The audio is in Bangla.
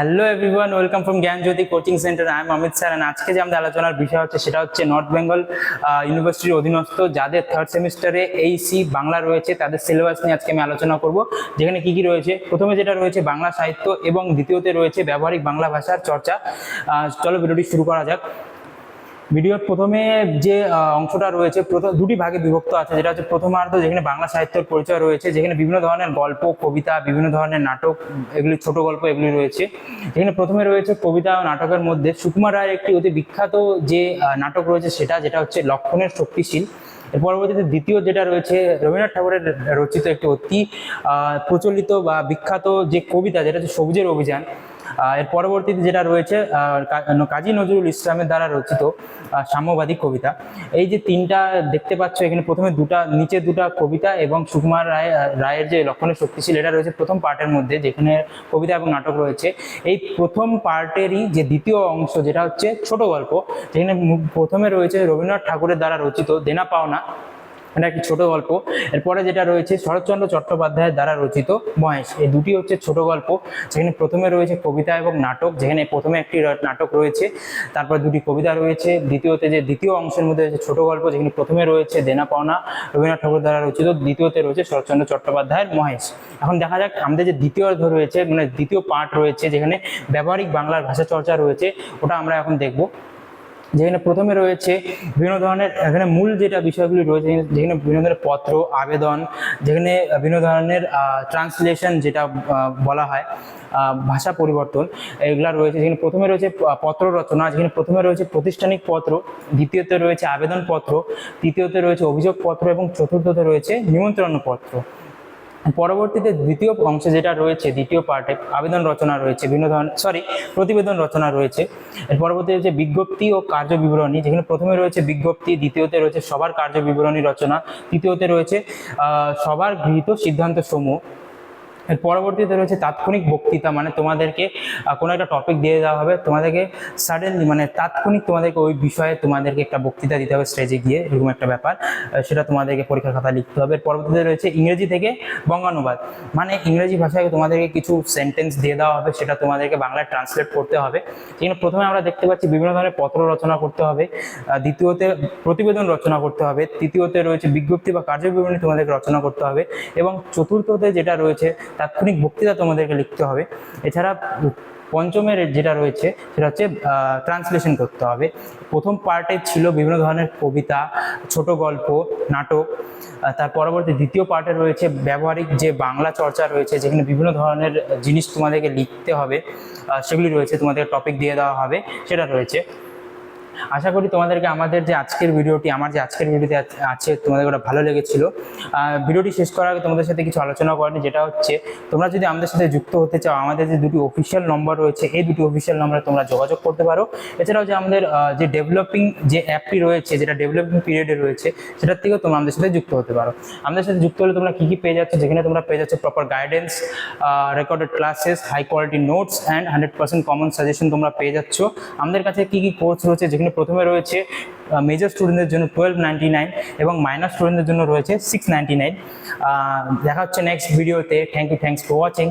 Hello everyone, welcome from Gyan Jyoti coaching centre. I am Amit sir. আজকে যে আমাদের আলোচনার বিষয় হচ্ছে সেটা হচ্ছে নর্থ বেঙ্গল ইউনিভার্সিটির অধীনস্থ যাদের থার্ড সেমিস্টারে এইসি বাংলা রয়েছে তাদের সিলেবাস নিয়ে আজকে আমি আলোচনা করব। যেখানে কি কি রয়েছে, প্রথমে যেটা রয়েছে বাংলা সাহিত্য এবং দ্বিতীয়তে রয়েছে ব্যবহারিক বাংলা ভাষার চর্চা। চলো ভিডিওটি শুরু করা যাক। ভিডিওর প্রথমে যে অংশটা রয়েছে দুটি ভাগে বিভক্ত আছে, যেটা হচ্ছে প্রথমার্ধ, যেখানে বাংলা সাহিত্যের পরিচয় রয়েছে, যেখানে বিভিন্ন ধরনের গল্প, কবিতা, বিভিন্ন ধরনের নাটক, এগুলি ছোট গল্প এগুলি রয়েছে। যেখানে প্রথমে রয়েছে কবিতা ও নাটকের মধ্যে সুকুমার রায়ের একটি অতি বিখ্যাত যে নাটক রয়েছে যেটা হচ্ছে লক্ষণের শক্তিশীল। এর পরবর্তীতে দ্বিতীয় যেটা রয়েছে রবীন্দ্রনাথ ঠাকুরের রচিত একটি অতি প্রচলিত বা বিখ্যাত যে কবিতা, যেটা হচ্ছে সবুজের অভিযান। এর পরবর্তীতে যেটা রয়েছে কাজী নজরুল ইসলামের দ্বারা রচিত সাম্যবাদী কবিতা। এই যে তিনটা দেখতে পাচ্ছ এখানে, প্রথমে নিচে দুটা কবিতা এবং সুকুমার রায়ের যে লক্ষণের শক্তিশীল, এটা রয়েছে প্রথম পার্টের মধ্যে, যেখানে কবিতা এবং নাটক রয়েছে। এই প্রথম পার্টেরই যে দ্বিতীয় অংশ, যেটা হচ্ছে ছোট গল্প, যেখানে প্রথমে রয়েছে রবীন্দ্রনাথ ঠাকুরের দ্বারা রচিত দেনা পাওনা, এটা একটি ছোট গল্প। এরপরে যেটা রয়েছে শরৎচন্দ্র চট্টোপাধ্যায়ের দ্বারা রচিত মহেশ। এই দুটি হচ্ছে ছোট গল্প, যেখানে প্রথমে রয়েছে কবিতা এবং নাটক, যেখানে প্রথমে একটি নাটক রয়েছে, তারপর দুটি কবিতা রয়েছে। দ্বিতীয় অংশের মধ্যে রয়েছে ছোট গল্প, যেখানে প্রথমে রয়েছে দেনা পাওনা রবীন্দ্রনাথ ঠাকুর দ্বারা রচিত, দ্বিতীয়তে রয়েছে শরৎচন্দ্র চট্টোপাধ্যায়ের মহেশ। এখন দেখা যাক আমাদের যে দ্বিতীয় অর্ধ রয়েছে, মানে দ্বিতীয় পার্ট রয়েছে, যেখানে ব্যবহারিক বাংলার ভাষা চর্চা রয়েছে, ওটা আমরা এখন দেখব। যেখানে প্রথমে রয়েছে বিভিন্ন ধরনের, এখানে মূল যেটা বিষয়গুলি রয়েছে, যেখানে বিভিন্ন ধরনের পত্র, আবেদন, যেখানে বিভিন্ন ধরনের ট্রান্সলেশন যেটা বলা হয়, ভাষা পরিবর্তন, এগুলা রয়েছে। যেখানে প্রথমে রয়েছে পত্র রচনা, যেখানে প্রথমে রয়েছে প্রাতিষ্ঠানিক পত্র, দ্বিতীয়তে রয়েছে আবেদন পত্র, তৃতীয়তে রয়েছে অভিযোগ পত্র এবং চতুর্থতে রয়েছে নিমন্ত্রণ পত্র। পরবর্তীতে দ্বিতীয় অংশে যেটা রয়েছে, দ্বিতীয় পার্টে আবেদন রচনা রয়েছে, প্রতিবেদন রচনা রয়েছে। এর পরবর্তীতে হচ্ছে বিজ্ঞপ্তি ও কার্য বিবরণী, যেখানে প্রথমে রয়েছে বিজ্ঞপ্তি, দ্বিতীয়তে রয়েছে সবার কার্য বিবরণী রচনা, তৃতীয়তে রয়েছে সবার গৃহীত সিদ্ধান্ত সমূহ। এর পরবর্তীতে রয়েছে তাৎক্ষণিক বক্তৃতা, মানে তোমাদেরকে কোনো একটা টপিক দিয়ে দেওয়া হবে, তোমাদেরকে সাডেনলি মানে তাৎক্ষণিক তোমাদেরকে ওই বিষয়ে তোমাদেরকে একটা বক্তৃতা দিতে হবে স্টেজে গিয়ে, এরকম একটা ব্যাপার, সেটা তোমাদেরকে পরীক্ষার খাতা লিখতে হবে। এর পরবর্তীতে রয়েছে ইংরেজি থেকে বঙ্গানুবাদ, মানে ইংরেজি ভাষায় তোমাদেরকে কিছু সেন্টেন্স দিয়ে দেওয়া হবে, সেটা তোমাদেরকে বাংলায় ট্রান্সলেট করতে হবে। যেখানে প্রথমে আমরা দেখতে পাচ্ছি বিভিন্ন ধরনের পত্র রচনা করতে হবে, দ্বিতীয়তে প্রতিবেদন রচনা করতে হবে, তৃতীয়তে রয়েছে বিজ্ঞপ্তি বা কার্য বিবরণী তোমাদেরকে রচনা করতে হবে, এবং চতুর্থতে যেটা রয়েছে তাৎক্ষণিক বক্তৃতা তোমাদেরকে লিখতে হবে। এছাড়া পঞ্চমের যেটা রয়েছে সেটা হচ্ছে ট্রান্সলেশন করতে হবে। প্রথম পার্টে ছিল বিভিন্ন ধরনের কবিতা, ছোট গল্প, নাটক। তার পরবর্তী দ্বিতীয় পার্টে রয়েছে ব্যবহারিক যে বাংলা চর্চা রয়েছে, যেখানে বিভিন্ন ধরনের জিনিস তোমাদেরকে লিখতে হবে, সেগুলি রয়েছে, তোমাদের টপিক দিয়ে দেওয়া হবে, সেটা রয়েছে। আশা করি তোমাদেরকে আমার যে আজকের ভিডিওতে আছে তোমাদের ওটা ভালো লেগেছিল। ভিডিওটি শেষ করার আগে তোমাদের সাথে কিছু আলোচনা করেনি, যেটা হচ্ছে তোমরা যদি আমাদের সাথে যুক্ত হতে চাও, আমাদের যে দুটি অফিসিয়াল নম্বর রয়েছে, এই দুটি অফিসিয়াল নম্বরে তোমরা যোগাযোগ করতে পারো। এছাড়াও যে আমাদের যে ডেভেলপিং যে অ্যাপটি রয়েছে, যেটা ডেভেলপিং পিরিয়ডে রয়েছে, সেটার থেকেও তোমরা আমাদের সাথে যুক্ত হতে পারো। আমাদের সাথে যুক্ত হলে তোমরা কী কী পেয়ে যাচ্ছ, যেখানে তোমরা পেয়ে যাচ্ছ proper guidance, recorded classes, high quality notes and 100% common suggestion তোমরা পেয়ে যাচ্ছ। আমাদের কাছে কী কী কোর্স রয়েছে, যেখানে প্রথমে রয়েছে মেজর স্টুডেন্টদের জন্য 1299 এবং মাইনর স্টুডেন্টদের জন্য রয়েছে 699। দেখা হচ্ছে নেক্সট ভিডিওতে। Thanks for watching.